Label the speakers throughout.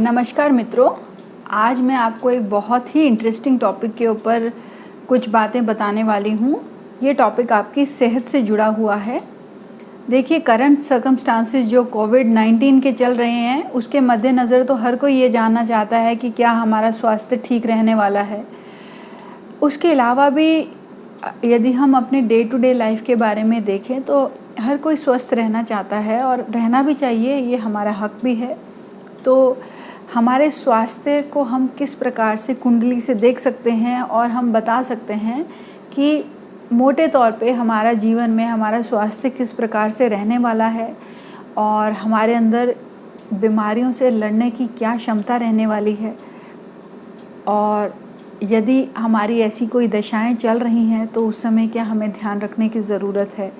Speaker 1: नमस्कार मित्रों, आज मैं आपको एक बहुत ही इंटरेस्टिंग टॉपिक के ऊपर कुछ बातें बताने वाली हूँ। ये टॉपिक आपकी सेहत से जुड़ा हुआ है। देखिए, करंट सर्कमस्टांसेस जो कोविड-19 के चल रहे हैं, उसके मद्देनज़र तो हर कोई ये जानना चाहता है कि क्या हमारा स्वास्थ्य ठीक रहने वाला है। उसके अलावा भी यदि हम अपने डे टू डे लाइफ के बारे में देखें तो हर कोई स्वस्थ रहना चाहता है और रहना भी चाहिए, ये हमारा हक भी है। तो हमारे स्वास्थ्य को हम किस प्रकार से कुंडली से देख सकते हैं और हम बता सकते हैं कि मोटे तौर पे हमारा जीवन में हमारा स्वास्थ्य किस प्रकार से रहने वाला है और हमारे अंदर बीमारियों से लड़ने की क्या क्षमता रहने वाली है। और यदि हमारी ऐसी कोई दशाएं चल रही हैं तो उस समय क्या हमें ध्यान रखने की ज़रूरत है।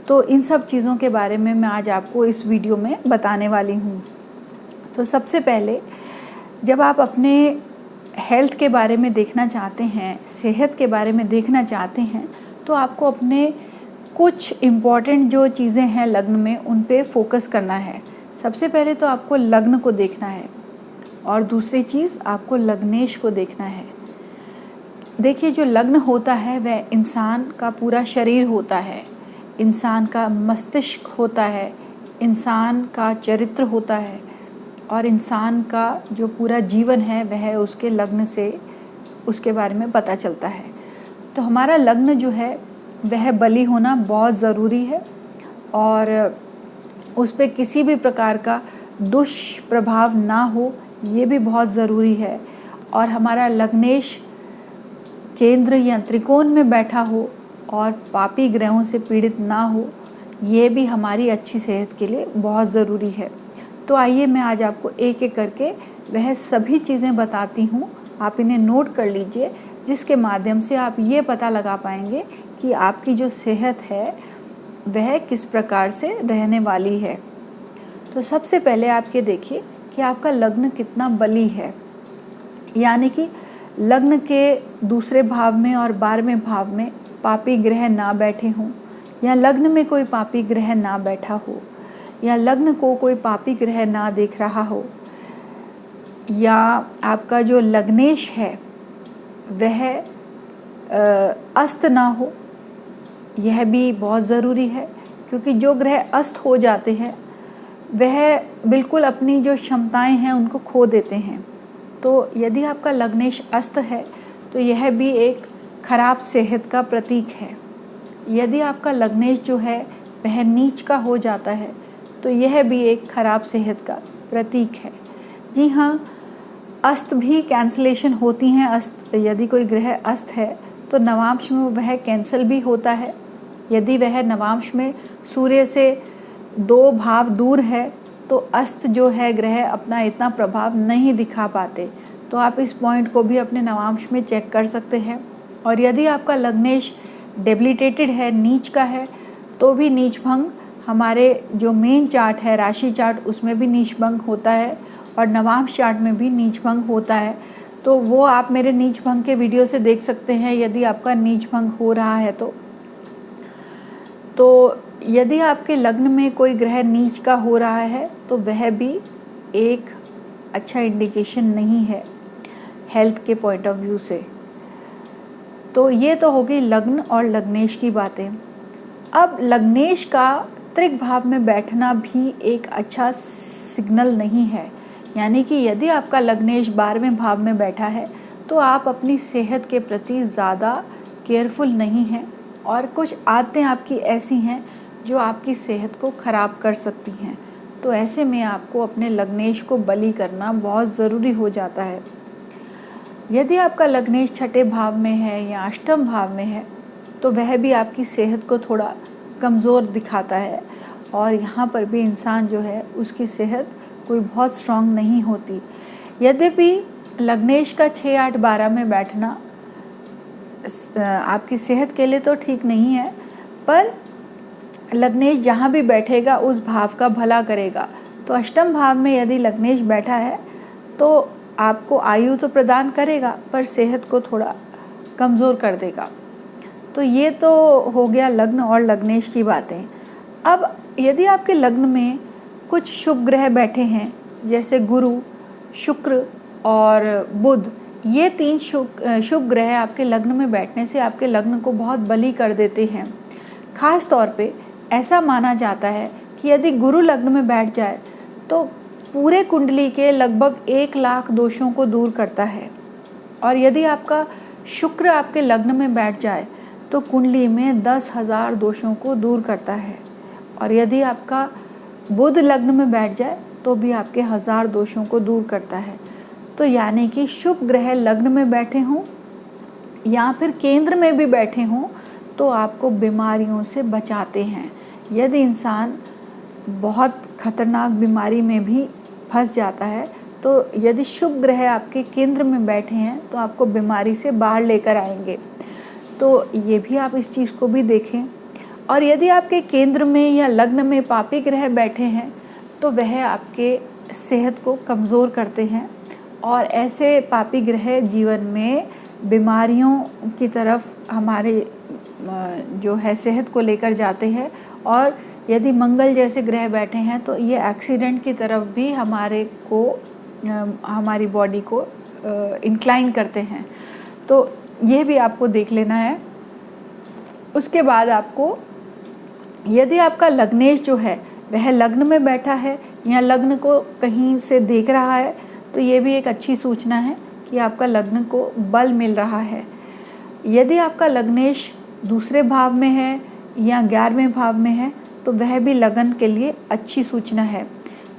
Speaker 1: तो इन सब चीज़ों के बारे में मैं आज आपको इस वीडियो में बताने वाली हूँ। तो सबसे पहले, जब आप अपने हेल्थ के बारे में देखना चाहते हैं, सेहत के बारे में देखना चाहते हैं, तो आपको अपने कुछ इम्पॉर्टेंट जो चीज़ें हैं लग्न में, उन पे फोकस करना है। सबसे पहले तो आपको लग्न को देखना है और दूसरी चीज़ आपको लग्नेश को देखना है। देखिए, जो लग्न होता है वह इंसान का पूरा शरीर होता है, इंसान का मस्तिष्क होता है, इंसान का चरित्र होता है और इंसान का जो पूरा जीवन है वह उसके लग्न से उसके बारे में पता चलता है। तो हमारा लग्न जो है वह बली होना बहुत ज़रूरी है और उस पर किसी भी प्रकार का दुष्प्रभाव ना हो, ये भी बहुत ज़रूरी है। और हमारा लग्नेश केंद्र या त्रिकोण में बैठा हो और पापी ग्रहों से पीड़ित ना हो, ये भी हमारी अच्छी सेहत के लिए बहुत ज़रूरी है। तो आइए मैं आज आपको एक एक करके वह सभी चीज़ें बताती हूँ। आप इन्हें नोट कर लीजिए, जिसके माध्यम से आप ये पता लगा पाएंगे कि आपकी जो सेहत है वह किस प्रकार से रहने वाली है। तो सबसे पहले आप ये देखिए कि आपका लग्न कितना बली है, यानी कि लग्न के दूसरे भाव में और 12वें भाव में पापी ग्रह ना बैठे हों, या लग्न में कोई पापी ग्रह ना बैठा हो, या लग्न को कोई पापी ग्रह ना देख रहा हो, या आपका जो लग्नेश है वह अस्त ना हो, यह भी बहुत ज़रूरी है। क्योंकि जो ग्रह अस्त हो जाते हैं वह बिल्कुल अपनी जो क्षमताएं हैं उनको खो देते हैं। तो यदि आपका लग्नेश अस्त है तो यह भी एक खराब सेहत का प्रतीक है। यदि आपका लग्नेश जो है वह नीच का हो जाता है तो यह भी एक खराब सेहत का प्रतीक है। जी हाँ, अस्त भी कैंसलेशन होती हैं। अस्त, यदि कोई ग्रह अस्त है तो नवांश में वह कैंसिल भी होता है। यदि वह नवांश में सूर्य से 2 भाव दूर है तो अस्त जो है ग्रह अपना इतना प्रभाव नहीं दिखा पाते। तो आप इस पॉइंट को भी अपने नवांश में चेक कर सकते हैं। और यदि आपका लग्नेश डेबिलिटेटेड है, नीच का है, तो भी नीच भंग हमारे जो मेन चार्ट है, राशि चार्ट, उसमें भी नीच भंग होता है और नवांश चार्ट में भी नीच भंग होता है। तो वो आप मेरे नीच भंग के वीडियो से देख सकते हैं यदि आपका नीच भंग हो रहा है तो यदि आपके लग्न में कोई ग्रह नीच का हो रहा है तो वह भी एक अच्छा इंडिकेशन नहीं है हेल्थ के पॉइंट ऑफ व्यू से। तो ये तो हो गई लग्न और लग्नेश की बातें। अब लग्नेश का त्रिक भाव में बैठना भी एक अच्छा सिग्नल नहीं है, यानी कि यदि आपका लग्नेश 12वें भाव में बैठा है तो आप अपनी सेहत के प्रति ज़्यादा केयरफुल नहीं हैं और कुछ आदतें आपकी ऐसी हैं जो आपकी सेहत को ख़राब कर सकती हैं। तो ऐसे में आपको अपने लग्नेश को बली करना बहुत ज़रूरी हो जाता है। यदि आपका लग्नेश 6ठे भाव में है या 8वें भाव में है तो वह भी आपकी सेहत को थोड़ा कमज़ोर दिखाता है और यहाँ पर भी इंसान जो है उसकी सेहत कोई बहुत स्ट्रॉन्ग नहीं होती। यद्यपि लग्नेश का 6, 8, 12 में बैठना आपकी सेहत के लिए तो ठीक नहीं है, पर लग्नेश जहाँ भी बैठेगा उस भाव का भला करेगा। तो 8वें भाव में यदि लग्नेश बैठा है तो आपको आयु तो प्रदान करेगा पर सेहत को थोड़ा कमज़ोर कर देगा। तो ये तो हो गया लग्न और लग्नेश की बातें। अब यदि आपके लग्न में कुछ शुभ ग्रह बैठे हैं, जैसे गुरु, शुक्र और बुध, ये 3 शुभ ग्रह आपके लग्न में बैठने से आपके लग्न को बहुत बली कर देते हैं। खास तौर पे ऐसा माना जाता है कि यदि गुरु लग्न में बैठ जाए तो पूरे कुंडली के लगभग 1 लाख दोषों को दूर करता है। और यदि आपका शुक्र आपके लग्न में बैठ जाए तो कुंडली में 10,000 दोषों को दूर करता है। और यदि आपका बुध लग्न में बैठ जाए तो भी आपके 1000 दोषों को दूर करता है। तो यानी कि शुभ ग्रह लग्न में बैठे हों या फिर केंद्र में भी बैठे हों तो आपको बीमारियों से बचाते हैं। यदि इंसान बहुत खतरनाक बीमारी में भी फंस जाता है तो यदि शुभ ग्रह आपके केंद्र में बैठे हैं तो आपको बीमारी से बाहर लेकर आएंगे। तो ये भी आप इस चीज़ को भी देखें। और यदि आपके केंद्र में या लग्न में पापी ग्रह बैठे हैं तो वह आपके सेहत को कमज़ोर करते हैं और ऐसे पापी ग्रह जीवन में बीमारियों की तरफ हमारे जो है सेहत को लेकर जाते हैं। और यदि मंगल जैसे ग्रह बैठे हैं तो ये एक्सीडेंट की तरफ भी हमारी बॉडी को इंक्लाइन करते हैं। तो ये भी आपको देख लेना है। उसके बाद आपको यदि आपका लग्नेश जो है वह लग्न में बैठा है या लग्न को कहीं से देख रहा है तो ये भी एक अच्छी सूचना है कि आपका लग्न को बल मिल रहा है। यदि आपका लग्नेश दूसरे भाव में है या 11वें भाव में है तो वह भी लगन के लिए अच्छी सूचना है।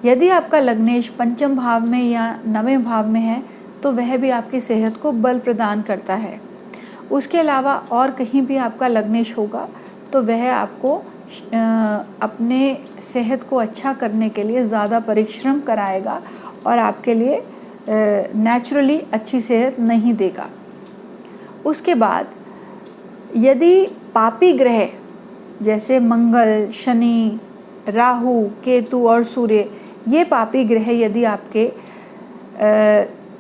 Speaker 1: यदि आपका लग्नेश पंचम भाव में या 9वें भाव में है तो वह भी आपकी सेहत को बल प्रदान करता है। उसके अलावा और कहीं भी आपका लग्नेश होगा तो वह आपको अपने सेहत को अच्छा करने के लिए ज़्यादा परिश्रम कराएगा और आपके लिए नेचुरली अच्छी सेहत नहीं देगा। उसके बाद यदि पापी ग्रह जैसे मंगल, शनि, राहु, केतु और सूर्य, ये पापी ग्रह यदि आपके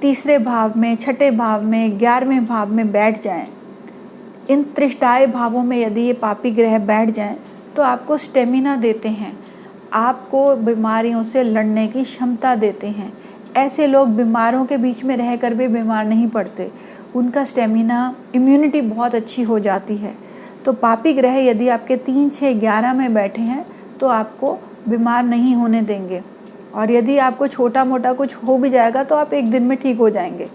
Speaker 1: तीसरे भाव में, छठे भाव में, 11वें भाव में बैठ जाएं, इन त्रिष्टाय भावों में यदि ये पापी ग्रह बैठ जाएं तो आपको स्टेमिना देते हैं, आपको बीमारियों से लड़ने की क्षमता देते हैं। ऐसे लोग बीमारों के बीच में रहकर भी बीमार नहीं पड़ते, उनका स्टेमिना, इम्यूनिटी बहुत अच्छी हो जाती है। तो पापी ग्रह यदि आपके 3, 6, 11 में बैठे हैं तो आपको बीमार नहीं होने देंगे। और यदि आपको छोटा मोटा कुछ हो भी जाएगा तो आप एक दिन में ठीक हो जाएंगे।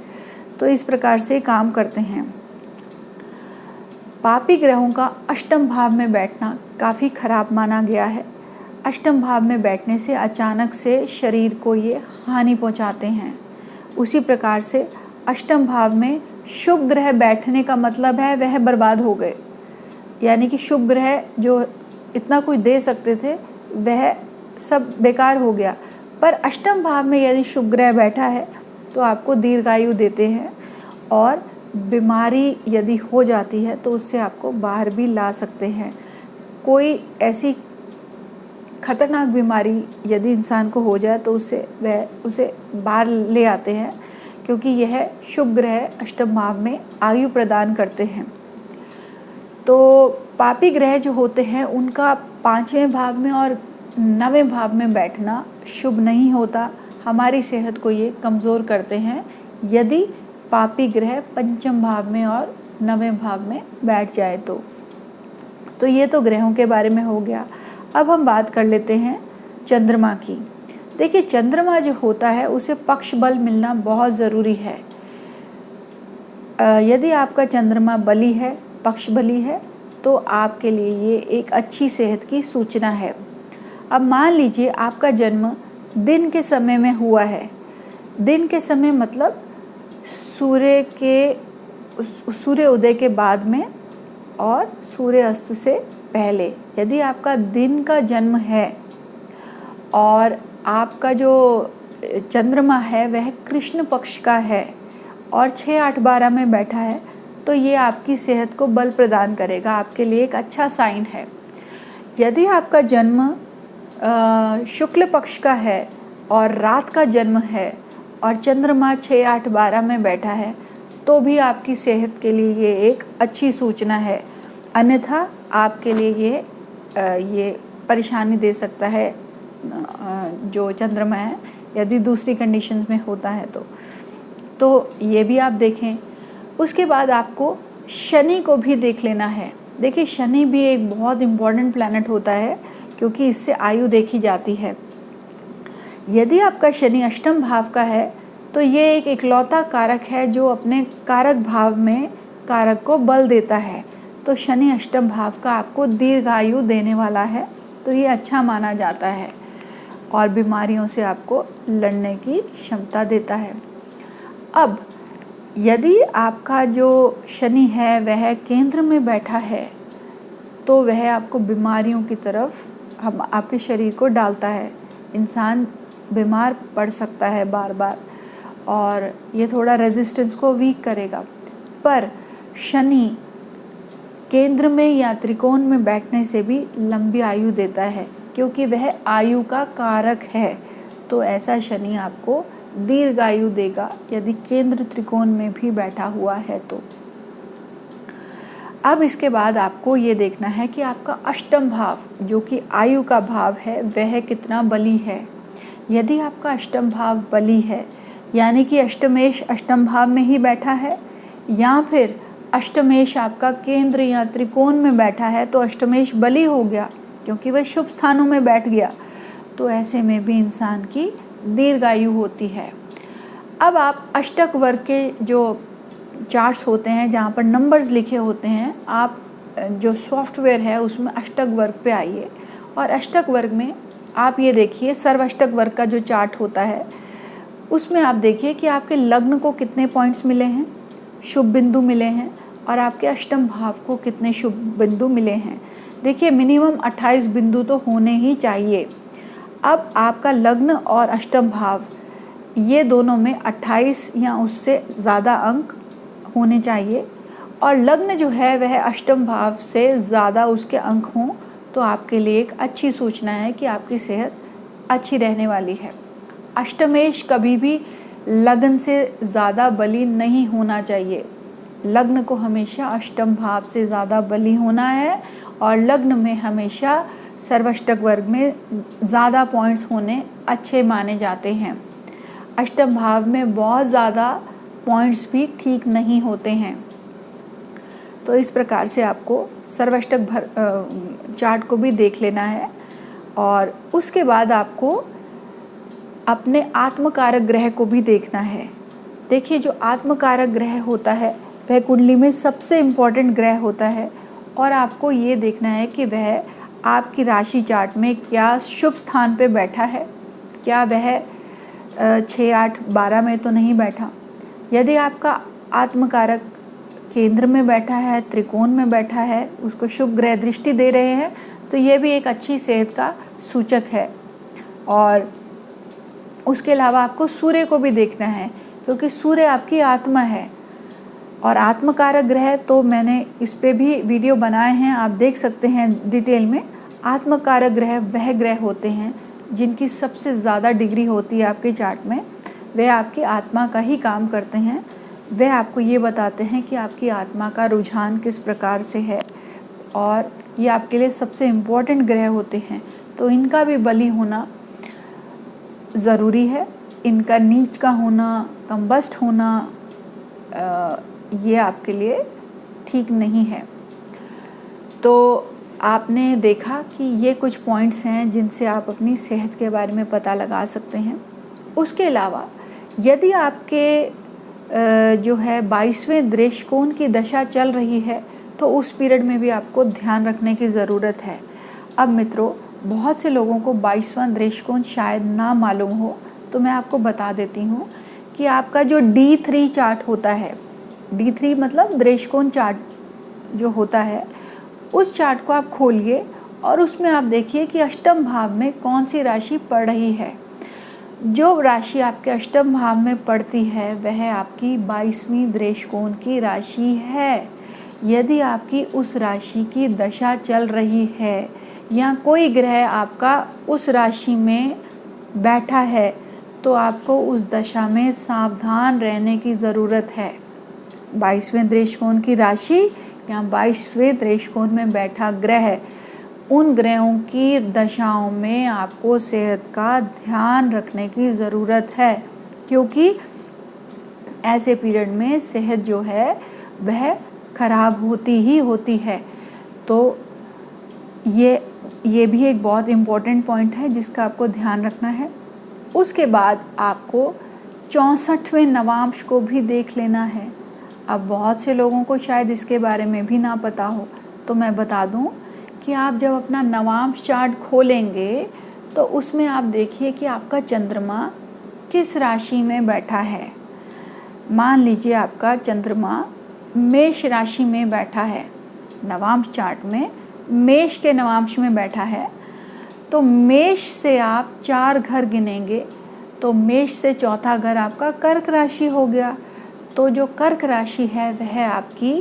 Speaker 1: तो इस प्रकार से काम करते हैं। पापी ग्रहों का अष्टम भाव में बैठना काफ़ी खराब माना गया है। अष्टम भाव में बैठने से अचानक से शरीर को ये हानि पहुंचाते हैं। उसी प्रकार से अष्टम भाव में शुभ ग्रह बैठने का मतलब है वह बर्बाद हो गए, यानी कि शुभ ग्रह जो इतना कुछ दे सकते थे वह सब बेकार हो गया। पर अष्टम भाव में यदि शुभ ग्रह बैठा है तो आपको दीर्घायु देते हैं और बीमारी यदि हो जाती है तो उससे आपको बाहर भी ला सकते हैं। कोई ऐसी खतरनाक बीमारी यदि इंसान को हो जाए तो उसे बाहर ले आते हैं, क्योंकि यह शुभ ग्रह अष्टम भाव में आयु प्रदान करते हैं। तो पापी ग्रह जो होते हैं उनका 5वें भाव में और 9वें भाव में बैठना शुभ नहीं होता, हमारी सेहत को ये कमज़ोर करते हैं यदि पापी ग्रह पंचम भाव में और 9वें भाव में बैठ जाए तो ये तो ग्रहों के बारे में हो गया। अब हम बात कर लेते हैं चंद्रमा की। देखिए, चंद्रमा जो होता है उसे पक्ष बल मिलना बहुत ज़रूरी है। यदि आपका चंद्रमा बली है, पक्ष बली है, तो आपके लिए ये एक अच्छी सेहत की सूचना है। अब मान लीजिए आपका जन्म दिन के समय में हुआ है। दिन के समय मतलब सूर्य उदय के बाद में और सूर्य अस्त से पहले। यदि आपका दिन का जन्म है और आपका जो चंद्रमा है वह कृष्ण पक्ष का है और 6, 8, 12 में बैठा है तो ये आपकी सेहत को बल प्रदान करेगा, आपके लिए एक अच्छा साइन है। यदि आपका जन्म शुक्ल पक्ष का है और रात का जन्म है और चंद्रमा 6, 8, 12 में बैठा है तो भी आपकी सेहत के लिए ये एक अच्छी सूचना है। अन्यथा आपके लिए ये परेशानी दे सकता है जो चंद्रमा है यदि दूसरी कंडीशंस में होता है तो ये भी आप देखें। उसके बाद आपको शनि को भी देख लेना है। देखिए शनि भी एक बहुत इम्पॉर्टेंट प्लैनेट होता है क्योंकि इससे आयु देखी जाती है। यदि आपका शनि अष्टम भाव का है तो ये एक इकलौता कारक है जो अपने कारक भाव में कारक को बल देता है। तो शनि अष्टम भाव का आपको दीर्घायु देने वाला है, तो ये अच्छा माना जाता है और बीमारियों से आपको लड़ने की क्षमता देता है। अब यदि आपका जो शनि है वह केंद्र में बैठा है तो वह आपको बीमारियों की तरफ आपके शरीर को डालता है। इंसान बीमार पड़ सकता है बार बार और ये थोड़ा रेजिस्टेंस को वीक करेगा। पर शनि केंद्र में या त्रिकोण में बैठने से भी लंबी आयु देता है क्योंकि वह आयु का कारक है। तो ऐसा शनि आपको दीर्घायु देगा यदि केंद्र त्रिकोण में भी बैठा हुआ है तो। अब इसके बाद आपको ये देखना है कि आपका अष्टम भाव जो कि आयु का भाव है वह कितना बली है। यदि आपका अष्टम भाव बली है यानी कि अष्टमेश अष्टम भाव में ही बैठा है या फिर अष्टमेश आपका केंद्र या त्रिकोण में बैठा है तो अष्टमेश बली हो गया क्योंकि वह शुभ स्थानों में बैठ गया, तो ऐसे में भी इंसान की दीर्घायु होती है। अब आप अष्टक वर्ग के जो चार्ट्स होते हैं जहाँ पर नंबर्स लिखे होते हैं, आप जो सॉफ्टवेयर है उसमें अष्टक वर्ग पे आइए और अष्टक वर्ग में आप ये देखिए सर्वाष्टक वर्ग का जो चार्ट होता है उसमें आप देखिए कि आपके लग्न को कितने पॉइंट्स मिले हैं, शुभ बिंदु मिले हैं और आपके अष्टम भाव को कितने शुभ बिंदु मिले हैं। देखिए मिनिमम 28 बिंदु तो होने ही चाहिए। अब आपका लग्न और अष्टम भाव ये दोनों में 28 या उससे ज़्यादा अंक होने चाहिए और लग्न जो है वह अष्टम भाव से ज़्यादा उसके अंक हों तो आपके लिए एक अच्छी सूचना है कि आपकी सेहत अच्छी रहने वाली है। अष्टमेश कभी भी लग्न से ज़्यादा बली नहीं होना चाहिए। लग्न को हमेशा अष्टम भाव से ज़्यादा बली होना है और लग्न में हमेशा सर्वाष्टक वर्ग में ज़्यादा पॉइंट्स होने अच्छे माने जाते हैं। अष्टम भाव में बहुत ज़्यादा पॉइंट्स भी ठीक नहीं होते हैं। तो इस प्रकार से आपको सर्वाष्टक चार्ट को भी देख लेना है और उसके बाद आपको अपने आत्मकारक ग्रह को भी देखना है। देखिए जो आत्मकारक ग्रह होता है वह कुंडली में सबसे इम्पॉर्टेंट ग्रह होता है और आपको ये देखना है कि वह आपकी राशि चार्ट में क्या शुभ स्थान पे बैठा है, क्या वह 6, 8, 12 में तो नहीं बैठा। यदि आपका आत्मकारक केंद्र में बैठा है, त्रिकोण में बैठा है, उसको शुभ ग्रह दृष्टि दे रहे हैं तो ये भी एक अच्छी सेहत का सूचक है। और उसके अलावा आपको सूर्य को भी देखना है क्योंकि सूर्य आपकी आत्मा है और आत्मकारक ग्रह तो मैंने इस पे भी वीडियो बनाए हैं, आप देख सकते हैं डिटेल में। आत्मकारक ग्रह वह ग्रह होते हैं जिनकी सबसे ज़्यादा डिग्री होती है आपके चार्ट में। वे आपकी आत्मा का ही काम करते हैं। वे आपको ये बताते हैं कि आपकी आत्मा का रुझान किस प्रकार से है और ये आपके लिए सबसे इम्पोर्टेंट ग्रह होते हैं। तो इनका भी बली होना ज़रूरी है। इनका नीच का होना, कंबस्ट होना ये आपके लिए ठीक नहीं है। तो आपने देखा कि ये कुछ पॉइंट्स हैं जिनसे आप अपनी सेहत के बारे में पता लगा सकते हैं। उसके अलावा यदि आपके जो है 22वें दृष्टिकोण की दशा चल रही है तो उस पीरियड में भी आपको ध्यान रखने की ज़रूरत है। अब मित्रों, बहुत से लोगों को 22वां दृष्टिकोण शायद ना मालूम हो तो मैं आपको बता देती हूँ कि आपका जो D3 चार्ट होता है, D3 मतलब दृष्टिकोण चार्ट जो होता है, उस चार्ट को आप खोलिए और उसमें आप देखिए कि अष्टम भाव में कौन सी राशि पड़ रही है। जो राशि आपके अष्टम भाव में पड़ती है वह आपकी 22वीं दृष्टिकोण की राशि है। यदि आपकी उस राशि की दशा चल रही है या कोई ग्रह आपका उस राशि में बैठा है तो आपको उस दशा में सावधान रहने की ज़रूरत है। 22वें दृष्टिकोण की राशि या 22वें दृष्टिकोण में बैठा ग्रह उन ग्रहों की दशाओं में आपको सेहत का ध्यान रखने की ज़रूरत है, क्योंकि ऐसे पीरियड में सेहत जो है वह खराब होती ही होती है। तो ये भी एक बहुत इम्पोर्टेंट पॉइंट है जिसका आपको ध्यान रखना है। उसके बाद आपको 64वें नवांश को भी देख लेना है। अब बहुत से लोगों को शायद इसके बारे में भी ना पता हो, तो मैं बता दूं कि आप जब अपना नवांश चार्ट खोलेंगे तो उसमें आप देखिए कि आपका चंद्रमा किस राशि में बैठा है। मान लीजिए आपका चंद्रमा मेष राशि में बैठा है, नवांश चार्ट में मेष के नवांश में बैठा है, तो मेष से आप 4 घर गिनेंगे तो मेष से चौथा घर आपका कर्क राशि हो गया। तो जो कर्क राशि है वह आपकी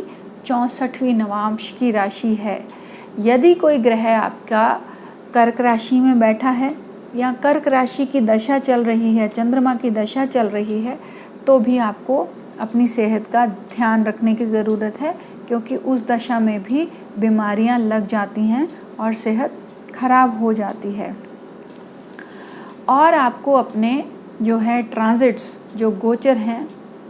Speaker 1: 64वीं नवांश की राशि है। यदि कोई ग्रह आपका कर्क राशि में बैठा है या कर्क राशि की दशा चल रही है, चंद्रमा की दशा चल रही है, तो भी आपको अपनी सेहत का ध्यान रखने की ज़रूरत है, क्योंकि उस दशा में भी बीमारियां लग जाती हैं और सेहत खराब हो जाती है। और आपको अपने जो है ट्रांजिट्स, जो गोचर हैं,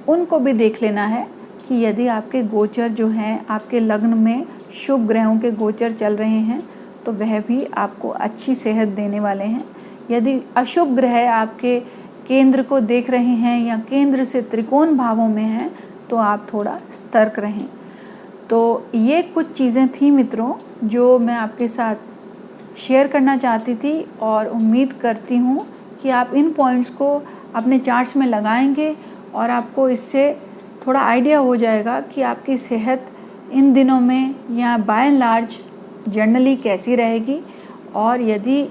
Speaker 1: उनको भी देख लेना है कि यदि आपके गोचर जो हैं, आपके लग्न में शुभ ग्रहों के गोचर चल रहे हैं तो वह भी आपको अच्छी सेहत देने वाले हैं। यदि अशुभ ग्रह आपके केंद्र को देख रहे हैं या केंद्र से त्रिकोण भावों में हैं तो आप थोड़ा सतर्क रहें। तो ये कुछ चीज़ें थी मित्रों जो मैं आपके साथ शेयर करना चाहती थी, और उम्मीद करती हूँ कि आप इन पॉइंट्स को अपने चार्ट्स में लगाएंगे और आपको इससे थोड़ा आइडिया हो जाएगा कि आपकी सेहत इन दिनों में या बाय एंड लार्ज जनरली कैसी रहेगी। और यदि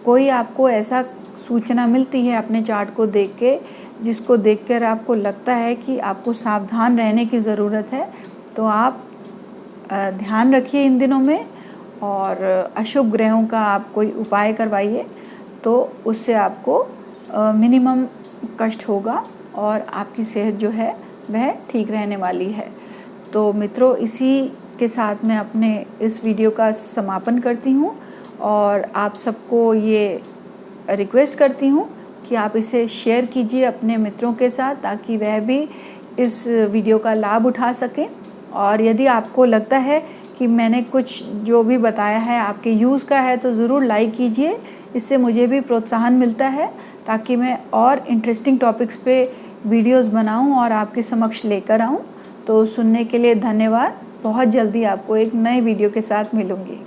Speaker 1: कोई आपको ऐसा सूचना मिलती है अपने चार्ट को देख के, जिसको देखकर आपको लगता है कि आपको सावधान रहने की ज़रूरत है, तो आप ध्यान रखिए इन दिनों में और अशुभ ग्रहों का आप कोई उपाय करवाइए, तो उससे आपको मिनिमम कष्ट होगा और आपकी सेहत जो है वह ठीक रहने वाली है। तो मित्रों, इसी के साथ मैं अपने इस वीडियो का समापन करती हूँ और आप सबको ये रिक्वेस्ट करती हूँ कि आप इसे शेयर कीजिए अपने मित्रों के साथ, ताकि वह भी इस वीडियो का लाभ उठा सकें। और यदि आपको लगता है कि मैंने कुछ जो भी बताया है आपके यूज़ का है तो ज़रूर लाइक कीजिए, इससे मुझे भी प्रोत्साहन मिलता है ताकि मैं और इंटरेस्टिंग टॉपिक्स पे वीडियोस बनाऊं और आपके समक्ष लेकर आऊं। तो सुनने के लिए धन्यवाद। बहुत जल्दी आपको एक नए वीडियो के साथ मिलूंगी।